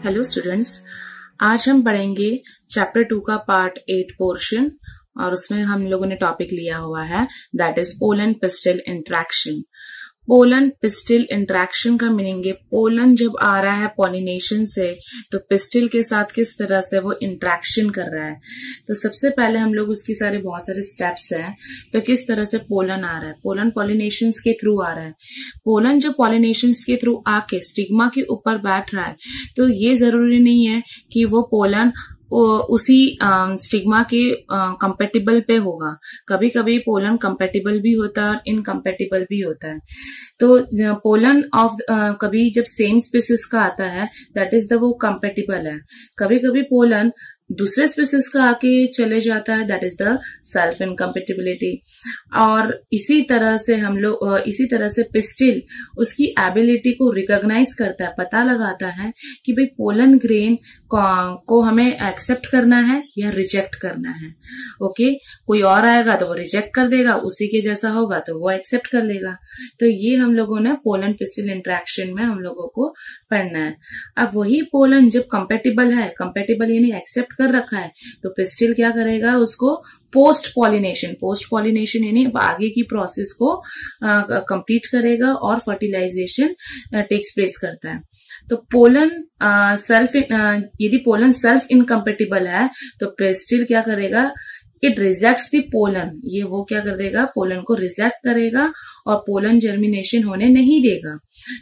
Hello students, आज हम पढ़ेंगे चैप्टर 2 का पार्ट 8 पोर्शन और उसमें हम लोगों ने टॉपिक लिया हुआ है that is pollen pistil interaction. Pollen pistil interaction का मीनिंग है पोलन जब आ रहा है पॉलिनेशन से तो पिस्टिल के साथ किस तरह से वो इंटरेक्शन कर रहा है। तो सबसे पहले हम लोग उसकी बहुत सारे स्टेप्स हैं। तो किस तरह से पोलन आ रहा है, पोलन पॉलिनेशन के थ्रू आ रहा है। पोलन जब पॉलिनेशन के थ्रू आके स्टिग्मा के ऊपर बैठ रहा है तो ये जरूरी नहीं है कि वो पोलन उसी स्टिग्मा के कंपेटिबल पे होगा। कभी कभी पोलन कंपेटिबल भी होता है और इनकम्पेटिबल भी होता है। तो पोलन ऑफ कभी जब सेम स्पीसीज का आता है दैट इज वो कंपेटिबल है। कभी कभी पोलन दूसरे स्पीसीज का आके चले जाता है that is the self incompatibility. और इसी तरह से पिस्टिल उसकी एबिलिटी को रिकॉग्नाइज करता है, पता लगाता है कि भाई पोलन ग्रेन को हमें एक्सेप्ट करना है या रिजेक्ट करना है। ओके, कोई और आएगा तो वो रिजेक्ट कर देगा, उसी के जैसा होगा तो वो एक्सेप्ट कर लेगा। तो ये हम लोगों ने पोलन पिस्टिल इंटरेक्शन में हम लोगों को पढ़ना है। अब वही पोलन जब कंपेटिबल यानी एक्सेप्ट कर रखा है तो पिस्टिल क्या करेगा, उसको पोस्ट पॉलिनेशन यानी आगे की प्रोसेस को कंप्लीट करेगा और फर्टिलाइजेशन टेक्स प्लेस करता है। तो पोलन यदि पोलन सेल्फ इनकम्पेटिबल है तो पिस्टिल क्या करेगा, इट रिजेक्ट्स द पोलन। ये वो क्या कर देगा, पोलन को रिजेक्ट करेगा और पोलन जर्मिनेशन होने नहीं देगा।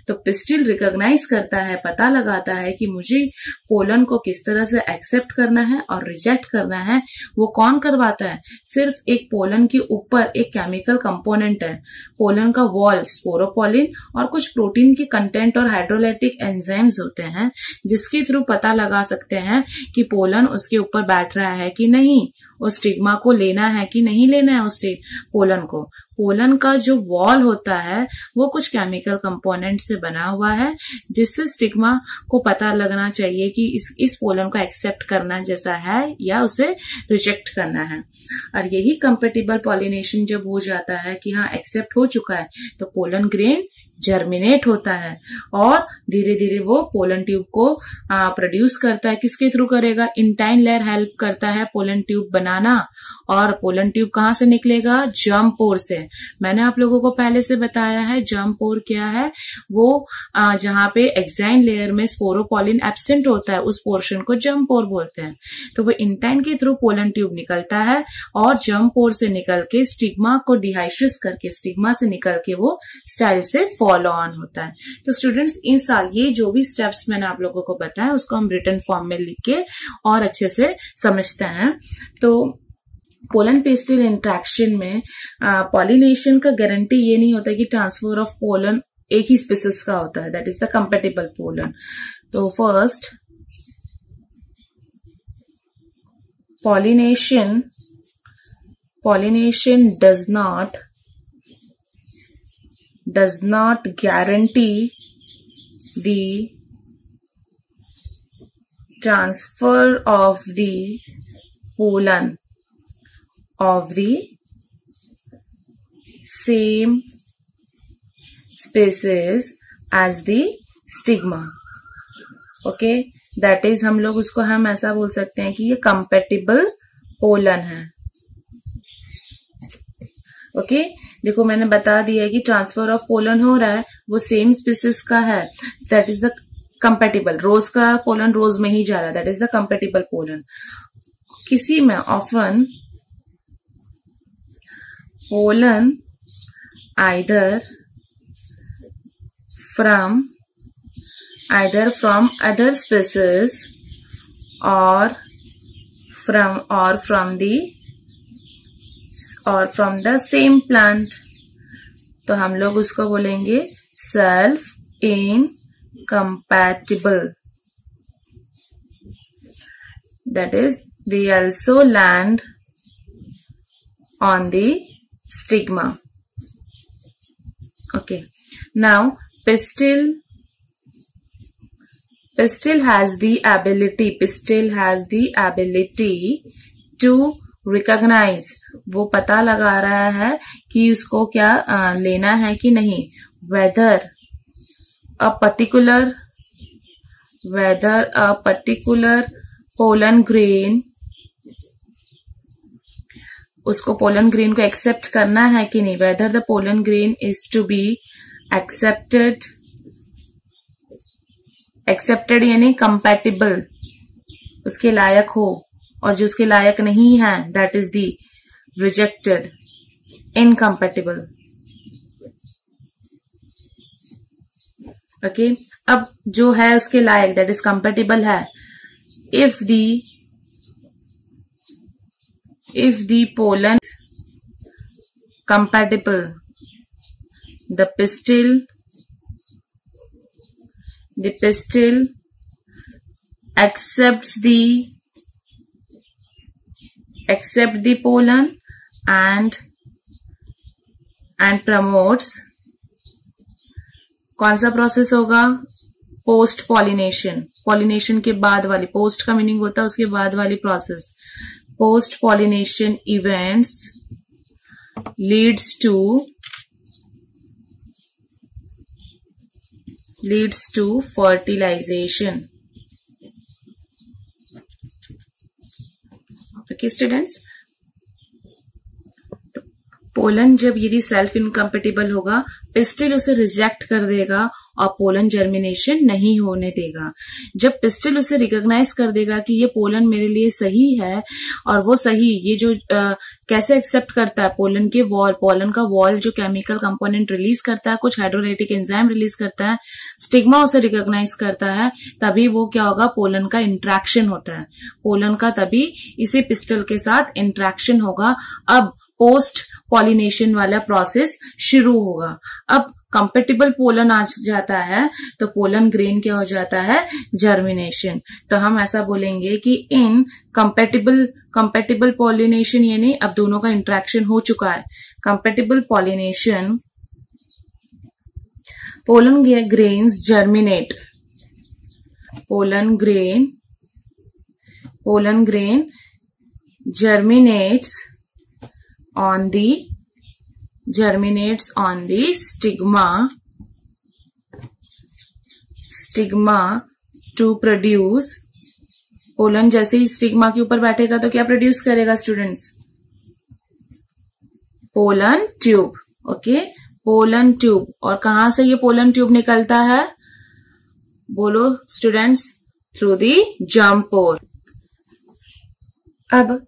तो पिस्टिल रिकॉग्नाइज करता है, पता लगाता है कि मुझे पोलन को किस तरह से एक्सेप्ट करना है और रिजेक्ट करना है। वो कौन करवाता है, सिर्फ एक पोलन के ऊपर एक केमिकल कंपोनेंट है, पोलन का वॉल स्पोरोपोलिन और कुछ प्रोटीन के कंटेंट और हाइड्रोलाइटिक एंजाइम्स होते हैं जिसके थ्रू पता लगा सकते हैं कि पोलन उसके ऊपर बैठ रहा है कि नहीं, उस स्टिग्मा को लेना है कि नहीं लेना है। उस पोलन को, पोलन का जो वॉल होता है वो कुछ केमिकल कंपोनेंट से बना हुआ है जिससे स्टिग्मा को पता लगना चाहिए कि इस पोलन को एक्सेप्ट करना जैसा है या उसे रिजेक्ट करना है। और यही कंपेटिबल पॉलिनेशन जब हो जाता है कि हाँ एक्सेप्ट हो चुका है तो पोलन ग्रेन जर्मिनेट होता है और धीरे धीरे वो पोलन ट्यूब को प्रोड्यूस करता है। किसके थ्रू करेगा, इंटाइन लेयर हेल्प करता है पोलन ट्यूब बनाना। और पोलन ट्यूब कहाँ से निकलेगा, जर्म पोर से। मैंने आप लोगों को पहले से बताया है जर्म पोर क्या है, वो जहाँ पे एक्साइन लेयर में स्पोरोपोलिन एब्सेंट होता है उस पोर्शन को जर्म पोर बोलते हैं। तो वो इंटाइन के थ्रू पोलन ट्यूब निकलता है और जर्म पोर से निकल के स्टिग्मा को डिहाइड्रेट करके स्टिग्मा से निकल के वो स्टाइल से फॉलो ऑन होता है। तो स्टूडेंट्स ये जो भी स्टेप्स मैंने आप लोगों को बताया उसको हम रिटन फॉर्म में लिख के और अच्छे से समझते हैं। तो पोलन पिस्टिल इंटरेक्शन में पॉलिनेशन का गारंटी ये नहीं होता कि ट्रांसफर ऑफ पोलन एक ही स्पीसीज का होता है, that is the compatible pollen. तो first pollination does not guarantee the transfer of the pollen of the same species as the stigma. Okay, that is हम लोग उसको हम ऐसा बोल सकते हैं कि ये compatible pollen है। ओके, देखो मैंने बता दिया है कि ट्रांसफर ऑफ पोलन हो रहा है, वो सेम स्पीसीज का है, दैट इज द कंपेटिबल। रोज का पोलन रोज में ही जा रहा है, that is the compatible pollen. किसी में often pollen either from other species or from the same plant, तो हम लोग उसको बोलेंगे self incompatible. That is, they also land on the stigma. Okay, now pistil has the ability to recognize, वो पता लगा रहा है कि उसको क्या लेना है कि नहीं, whether a particular whether a particular pollen grain, उसको पोलन ग्रेन को एक्सेप्ट करना है कि नहीं, whether the pollen grain is to be accepted, accepted यानी compatible, उसके लायक हो, और जो उसके लायक नहीं है that is the rejected, incompatible. Okay अब जो है उसके लायक दैट इज कंपेटिबल है, if the pollen compatible, the pistil accepts the pollen and promotes, कौन सा प्रोसेस होगा, पोस्ट पॉलिनेशन, पॉलिनेशन के बाद वाली, पोस्ट का मीनिंग होता है उसके बाद वाली process, post pollination events leads to fertilization. Okay students, pollen जब यदि सेल्फ इनकम्पेटिबल होगा, पिस्टिल उसे रिजेक्ट कर देगा और पोलन जर्मिनेशन नहीं होने देगा. जब पिस्टिल उसे रिकॉग्नाइज कर देगा कि ये पोलन मेरे लिए सही है, और वो सही, ये जो कैसे एक्सेप्ट करता है पोलन के वॉल, पोलन का वॉल जो केमिकल कंपोनेंट रिलीज करता है, कुछ हाइड्रोलाइटिक एंजाइम रिलीज करता है, स्टिग्मा उसे रिकॉग्नाइज करता है, तभी वो क्या होगा, पोलन का इंट्रैक्शन होता है, पोलन का तभी इसी पिस्टिल के साथ इंट्रैक्शन होगा. अब पोस्ट पॉलिनेशन वाला प्रोसेस शुरू होगा. अब कंपेटिबल पोलन आ जाता है तो पोलन ग्रेन क्या हो जाता है, जर्मिनेशन. तो हम ऐसा बोलेंगे कि इन कंपेटिबल पॉलिनेशन, यानी अब दोनों का इंट्रैक्शन हो चुका है. Compatible pollination, pollen grains germinate, pollen grain germinates on the stigma to produce, pollen जैसे ही स्टिग्मा के ऊपर बैठेगा तो क्या प्रोड्यूस करेगा students, pollen tube. Okay, pollen tube. और कहां से ये पोलन ट्यूब निकलता है, बोलो स्टूडेंट्स, थ्रू दी जर्म पोर. अब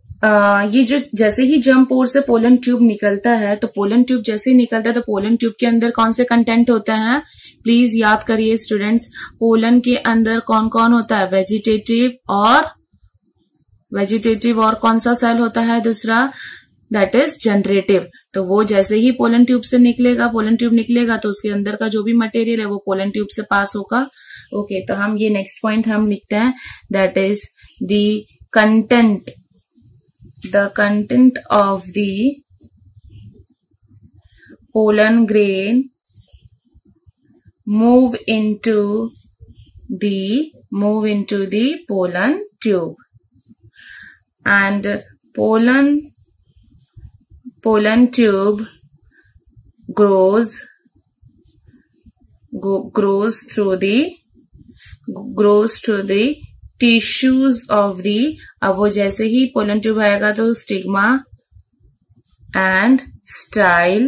ये जो जैसे ही जर्म पोर से पोलन ट्यूब निकलता है, तो पोलन ट्यूब जैसे ही निकलता है तो पोलन ट्यूब के अंदर कौन से कंटेंट होता है, प्लीज याद करिए स्टूडेंट्स. पोलन के अंदर कौन कौन होता है, वेजिटेटिव और कौन सा सेल होता है दूसरा, दैट इज जनरेटिव. तो वो जैसे ही पोलन ट्यूब निकलेगा तो उसके अंदर का जो भी मटेरियल है वो पोलन ट्यूब से पास होगा. ओके, तो हम ये नेक्स्ट पॉइंट हम लिखते हैं, that is the content of the pollen grain move into the pollen tube, and pollen tube grows through the tissues of the. अब वो जैसे ही पोलन ट्यूब आएगा तो stigma and style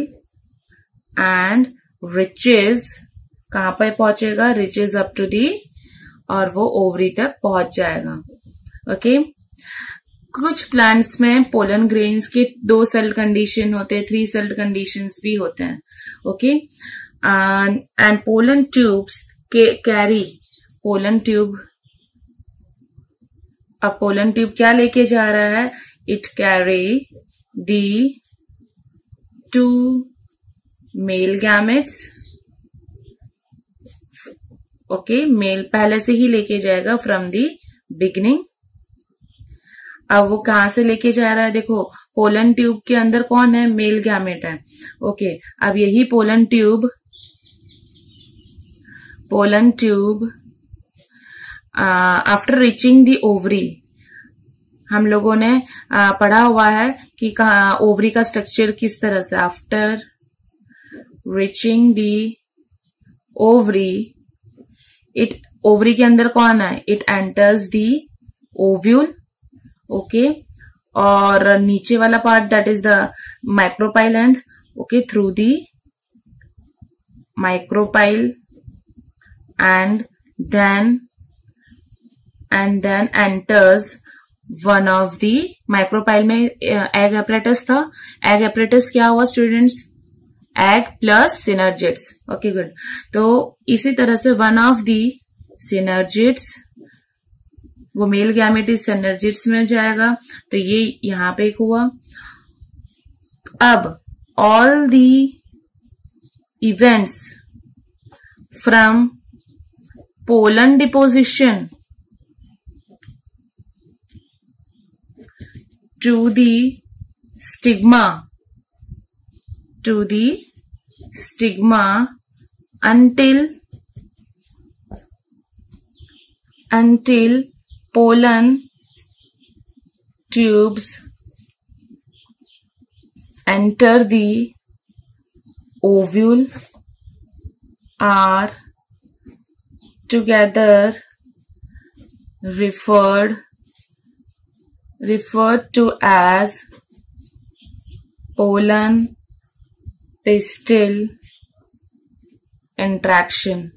and reaches कहां पर पहुंचेगा, रिचेज अप टू दी, और वो ओवरी तक पहुंच जाएगा. ओके, कुछ प्लांट्स में पोलन ग्रेन्स के 2 सेल कंडीशन होते हैं, 3 सेल कंडीशंस भी होते हैं. Okay, and pollen tubes carry, pollen tube, अब पोलन ट्यूब क्या लेके जा रहा है, it carry the 2 male gametes. Okay, male पहले से ही लेके जाएगा फ्रॉम दी बिगिनिंग. अब वो कहां से लेके जा रहा है, देखो पोलन ट्यूब के अंदर कौन है, मेल गैमेट है. ओके, अब यही पोलन ट्यूब आफ्टर रीचिंग दी ओवरी, हम लोगों ने पढ़ा हुआ है कि ओवरी का स्ट्रक्चर किस तरह से, आफ्टर रीचिंग दी ओवरी, ओवरी के अंदर कौन है, it enters the ovule, okay, और नीचे वाला part that is the micropyle and, okay, through the micropyle and then enters one of the micropyle में एग एपरेटस था. एग एपरेटस क्या हुआ students, egg plus synergids, okay good. तो इसी तरह से वन ऑफ दी सिनर्जिड्स, वो male gamete is synergids में जाएगा, तो ये यहां पे एक हुआ. अब all the events from pollen deposition to the stigma until pollen tubes enter the ovule are together referred to as pollen pistil interaction.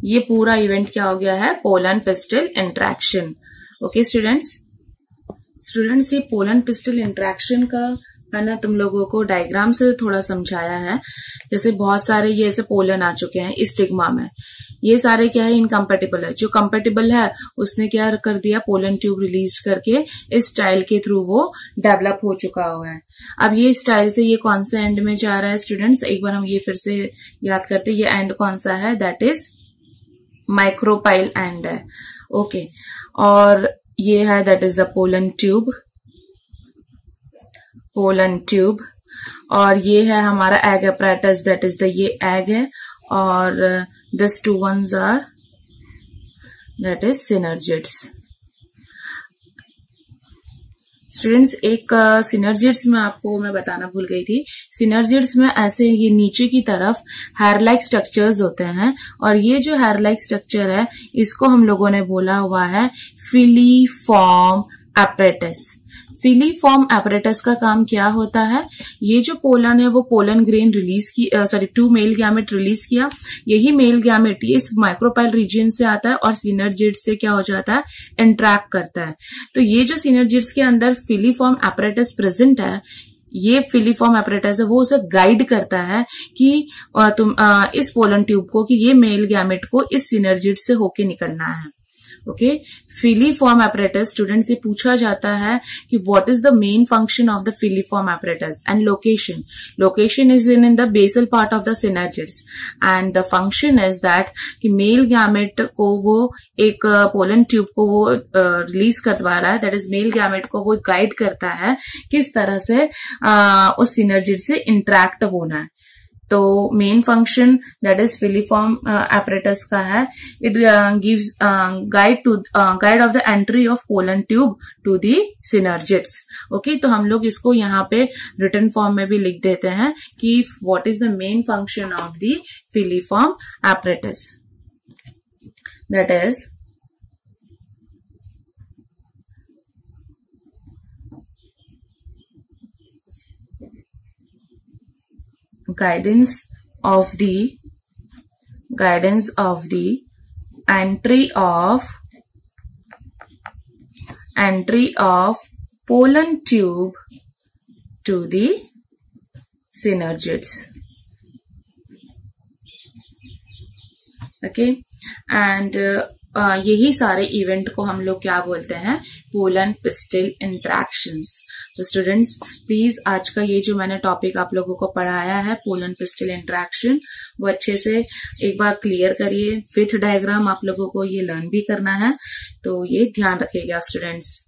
ये पूरा इवेंट क्या हो गया है, pollen pistol interaction. Okay students ये पोलन पिस्टल इंट्रैक्शन का मैंने तुम लोगों को डायग्राम से थोड़ा समझाया है. जैसे बहुत सारे ये ऐसे पोलन आ चुके हैं इस स्टिग्मा में, ये सारे क्या है, इनकम्पेटिबल है. जो कंपेटिबल है उसने क्या कर दिया, पोलन ट्यूब रिलीज करके इस स्टाइल के थ्रू वो डेवलप हो चुका हुआ है. अब ये स्टाइल से ये कौन सा एंड में जा रहा है स्टूडेंट्स, एक बार हम ये फिर से याद करते हैं. ये एंड कौन सा है, दैट इज माइक्रोपाइल एंड है, ओके. और ये है that is the pollen tube, और ये है हमारा egg apparatus, that is the ये एग है, और this two ones are that is synergids. Students एक सिनर्जिड्स में आपको मैं बताना भूल गई थी. सिनर्जिड्स में ऐसे ये नीचे की तरफ हेयर लाइक स्ट्रक्चर्स होते हैं, और ये जो हेयर लाइक स्ट्रक्चर है इसको हम लोगों ने बोला हुआ है फिलीफॉर्म एपरेटस. फिलीफॉर्म एपरेटस का काम क्या होता है, ये जो पोलन है वो पोलन ग्रेन रिलीज की, टू मेल गैमेट रिलीज किया. यही मेल गैमेट इस माइक्रोपाइल रीजन से आता है और सिनर्जिड्स से क्या हो जाता है, इंट्रैक्ट करता है. तो ये जो सिनर्जिड्स के अंदर फिलीफॉर्म एपरेटस प्रेजेंट है, ये फिलीफॉर्म एपरेटस है, वो उसे गाइड करता है कि तुम इस पोलन ट्यूब को, कि ये मेल गैमेट को इस सिनर्जिड से होके निकलना है. ओके, फिलीफॉर्म एपरेटस स्टूडेंट से पूछा जाता है कि what is the main function of the filiform apparatus and location is in the basal part of the synergids, and the function is that कि मेल गैमेट को वो एक पोलन ट्यूब को वो रिलीज करवा रहा है, दैट इज मेल गैमेट को वो गाइड करता है किस तरह से उस सिनर्जिड से इंटरेक्ट होना है. तो main function that is filiform apparatus का है, it gives guide of the entry of pollen tube to the synergids. Okay, तो हम लोग इसको यहाँ पे रिटन फॉर्म में भी लिख देते हैं कि what is the main function of the filiform apparatus, that is guidance of the entry of pollen tube to the synergids. Okay, and यही सारे इवेंट को हम लोग क्या बोलते हैं, पोलन पिस्टल इंट्रैक्शंस. तो स्टूडेंट्स प्लीज आज का ये जो मैंने टॉपिक आप लोगों को पढ़ाया है पोलन पिस्टल इंट्रैक्शन, वो अच्छे से एक बार क्लियर करिए. विथ डायग्राम आप लोगों को ये लर्न भी करना है, तो ये ध्यान रखिएगा स्टूडेंट्स.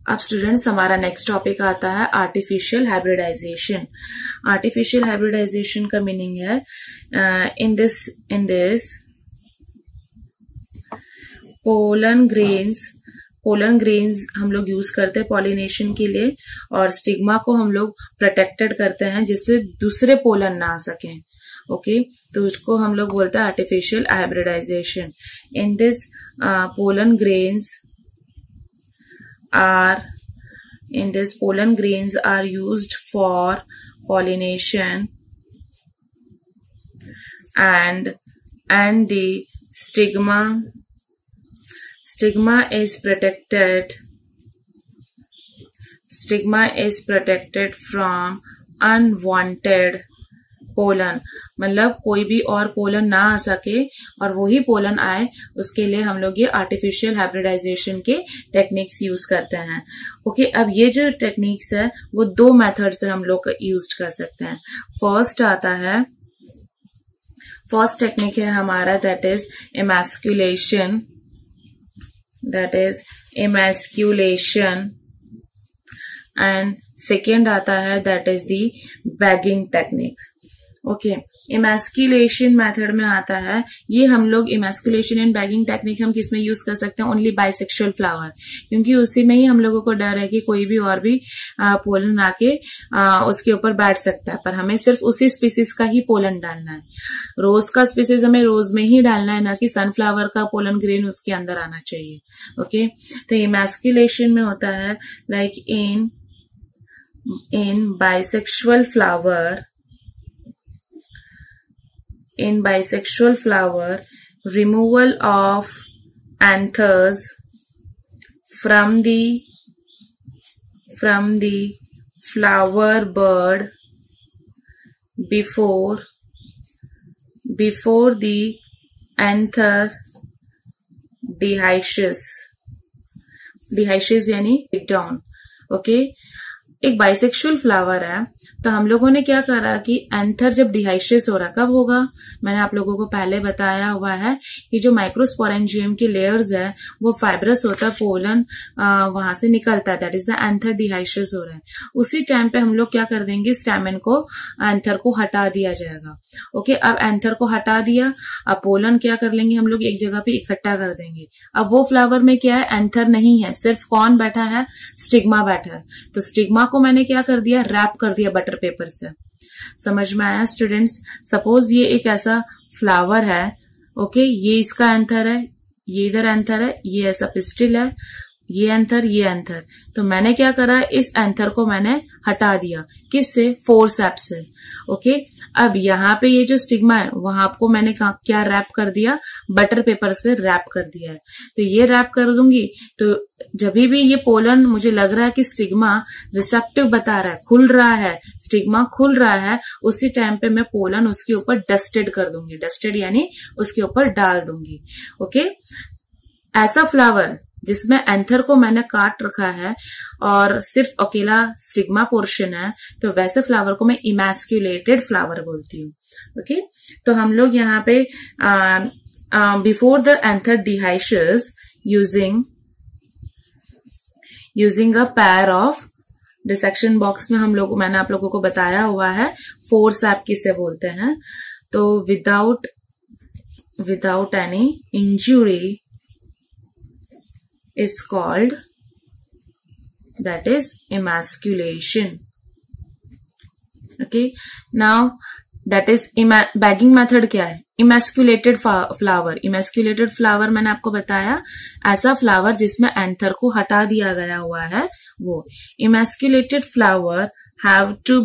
अब स्टूडेंट्स हमारा नेक्स्ट टॉपिक आता है आर्टिफिशियल हाइब्रिडाइजेशन. आर्टिफिशियल हाइब्रिडाइजेशन का मीनिंग है इन दिस पोलन ग्रेन्स हम लोग यूज करते हैं पॉलिनेशन के लिए, और स्टिग्मा को हम लोग प्रोटेक्टेड करते हैं जिससे दूसरे पोलन ना आ सकें. ओके, तो उसको हम लोग बोलते हैं artificial hybridization. In this pollen grains are used for pollination, and the stigma is protected from unwanted pollen, मतलब कोई भी और पोलन ना आ सके और वही पोलन आए, उसके लिए हम लोग ये आर्टिफिशियल हाइब्रिडाइजेशन के टेक्निक्स यूज करते हैं। ओके, अब ये जो टेक्निक्स है वो 2 मेथड से हम लोग यूज कर सकते हैं। फर्स्ट टेक्निक है हमारा that is emasculation, and second आता है that is the bagging technique. Okay, emasculation method में आता है, ये हम लोग इमेस्कुलेशन एंड बैगिंग टेक्निक हम किस में यूज कर सकते हैं, ओनली बाइसेक्सुअल फ्लावर, क्योंकि उसी में ही हम लोगों को डर है कि कोई भी और भी पोलन आके उसके ऊपर बैठ सकता है, पर हमें सिर्फ उसी स्पीसीज का ही पोलन डालना है। रोज का स्पीसीज हमें रोज में ही डालना है, ना कि सनफ्लावर का पोलन ग्रेन उसके अंदर आना चाहिए। ओके, तो इमेस्कुलेशन में होता है like in bisexual flower, removal of anthers from the flower bud before the anther dioecious यानी break down। ओके, एक बाइसेक्सुअल फ्लावर है, तो हम लोगों ने क्या करा कि एंथर जब डिहाइशियस हो रहा, कब होगा, मैंने आप लोगों को पहले बताया हुआ है कि जो माइक्रोस्पोरेंजियम की लेयर्स है वो फाइब्रस होता है, पोलन वहां से निकलता है, दैट इज द एंथर डिहाइशियस हो रहा है। उसी टाइम पे हम लोग क्या कर देंगे, स्टैमेन को, एंथर को हटा दिया जाएगा। ओके, अब एंथर को हटा दिया, अब पोलन क्या कर लेंगे हम लोग, एक जगह पे इकट्ठा कर देंगे। अब वो फ्लावर में क्या है, एंथर नहीं है, सिर्फ कौन बैठा है, स्टिग्मा बैठा है। तो स्टिग्मा को मैंने क्या कर दिया, रैप कर दिया बटर पेपर से। समझ में आया स्टूडेंट्स? सपोज ये एक ऐसा फ्लावर है, ओके, ये इसका एंथर है, ये इधर एंथर है, ये ऐसा पिस्टिल है, ये एंथर, तो मैंने क्या करा, इस एंथर को मैंने हटा दिया, किससे, फोर्सेप्स से। ओके, अब यहाँ पे ये जो स्टिग्मा है वहां आपको मैंने क्या रैप कर दिया, बटर पेपर से रैप कर दिया है। तो ये रैप कर दूंगी, तो जब भी ये पोलन मुझे लग रहा है कि स्टिग्मा रिसेप्टिव बता रहा है, खुल रहा है, स्टिग्मा खुल रहा है, उसी टाइम पे मैं पोलन उसके ऊपर डस्टेड कर दूंगी, डस्टेड यानी उसके ऊपर डाल दूंगी। ओके, ऐसा फ्लावर जिसमें एंथर को मैंने काट रखा है और सिर्फ अकेला स्टिग्मा पोर्शन है, तो वैसे फ्लावर को मैं इमेस्कुलेटेड फ्लावर बोलती हूँ। ओके, तो हम लोग यहाँ पे before the anther dehiscence using a pair of dissection box में मैंने आप लोगों को बताया हुआ है फोर्सेप किसे बोलते हैं। तो without any injury is called, that is emasculation. Okay, now that is bagging method क्या है, emasculated flower मैंने आपको बताया, ऐसा फ्लावर जिसमें एंथर को हटा दिया गया हुआ है वो। emasculated flower have to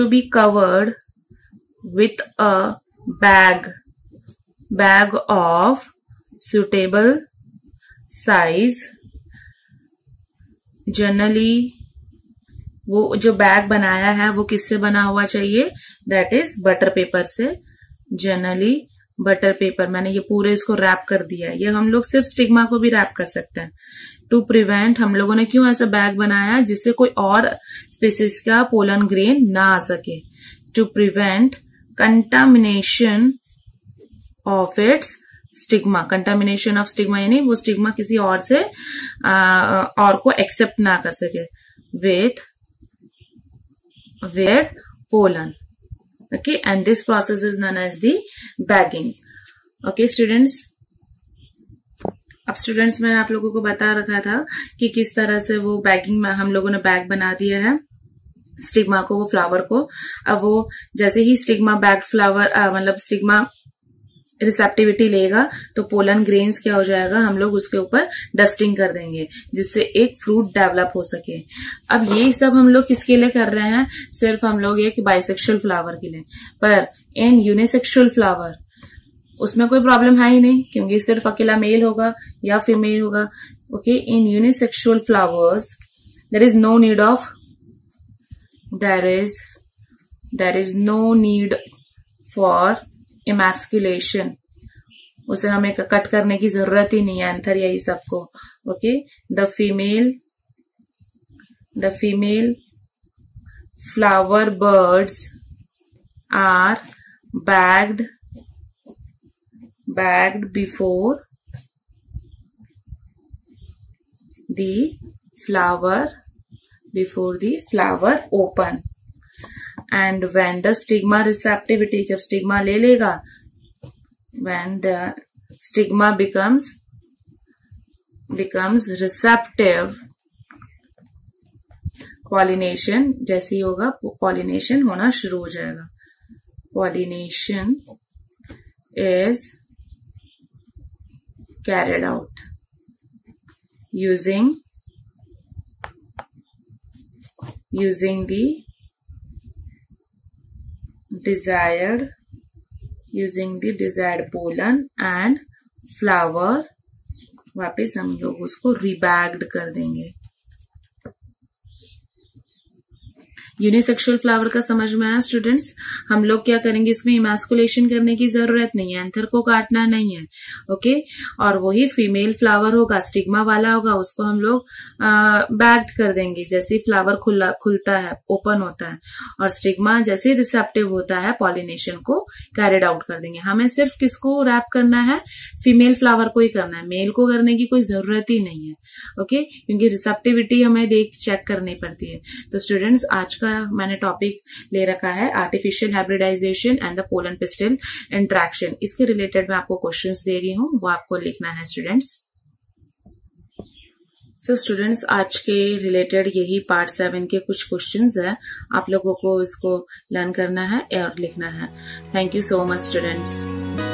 be covered with a bag of suitable size। Generally वो जो बैग बनाया है वो किससे बना हुआ चाहिए, दैट इज बटर पेपर से। जनरली बटर पेपर, मैंने ये पूरे इसको रैप कर दिया है। ये हम लोग सिर्फ स्टिग्मा को भी रैप कर सकते हैं। टू प्रिवेंट, हम लोगों ने क्यों ऐसा बैग बनाया है, जिससे कोई और स्पीसीज का पोलन ग्रेन ना आ सके। To prevent contamination of its stigma, contamination of stigma यानी वो स्टिग्मा किसी और से और को एक्सेप्ट ना कर सके with pollen. Okay, and this process is known as the bagging. Okay students, अब स्टूडेंट्स मैंने आप लोगों को बता रखा था कि किस तरह से वो बैगिंग में हम लोगों ने बैग बना दिया है। स्टिग्मा को, वो फ्लावर को। अब वो जैसे ही स्टिग्मा बैग्ड फ्लावर मतलब स्टिग्मा रिसेप्टिविटी लेगा तो पोलन ग्रेन्स क्या हो जाएगा, हम लोग उसके ऊपर डस्टिंग कर देंगे जिससे एक फ्रूट डेवलप हो सके। अब ये सब हम लोग किसके लिए कर रहे हैं, सिर्फ हम लोग एक बाइसेक्सुअल फ्लावर के लिए। पर इन यूनिसेक्सुअल फ्लावर उसमें कोई प्रॉब्लम है ही नहीं, क्योंकि सिर्फ अकेला मेल होगा या फीमेल होगा। Okay, in unisexual flowers there is no need for emasculation। उसे हमें कट करने की जरूरत ही नहीं है एंथर या ये सबको। Okay, the female flower buds are bagged before the flower open, and when the stigma receptivity, जब स्टिग्मा ले लेगा, when the stigma becomes receptive, pollination जैसे ही होगा pollination होना शुरू हो जाएगा। pollination is carried out using the desired pollen and flower। वापस हम लोग उसको रीबैग्ड कर देंगे। यूनिसेक्सुअल फ्लावर का समझ में आया स्टूडेंट्स। हम लोग क्या करेंगे, इसमें इमैस्कुलेशन करने की जरूरत नहीं है, एंथर को काटना नहीं है। ओके, और वही फीमेल फ्लावर होगा, स्टिग्मा वाला होगा, उसको हम लोग बैग्ड कर देंगे जैसे फ्लावर खुलता है, ओपन होता है, और स्टिग्मा जैसे रिसेप्टिव होता है पॉलिनेशन को कैरिड आउट कर देंगे। हमें सिर्फ किसको रैप करना है, फीमेल फ्लावर को ही करना है, मेल को करने की कोई जरूरत ही नहीं है। ओके, क्योंकि रिसेप्टिविटी हमें चेक करनी पड़ती है। तो स्टूडेंट्स, आज का मैंने टॉपिक ले रखा है artificial hybridization and the pollen pistil interaction. इसके रिलेटेड मैं आपको क्वेश्चंस दे रही हूँ, वो आपको लिखना है स्टूडेंट्स। सो स्टूडेंट्स, आज के रिलेटेड यही पार्ट 7 के कुछ क्वेश्चंस है, आप लोगों को इसको लर्न करना है और लिखना है। Thank you so much students.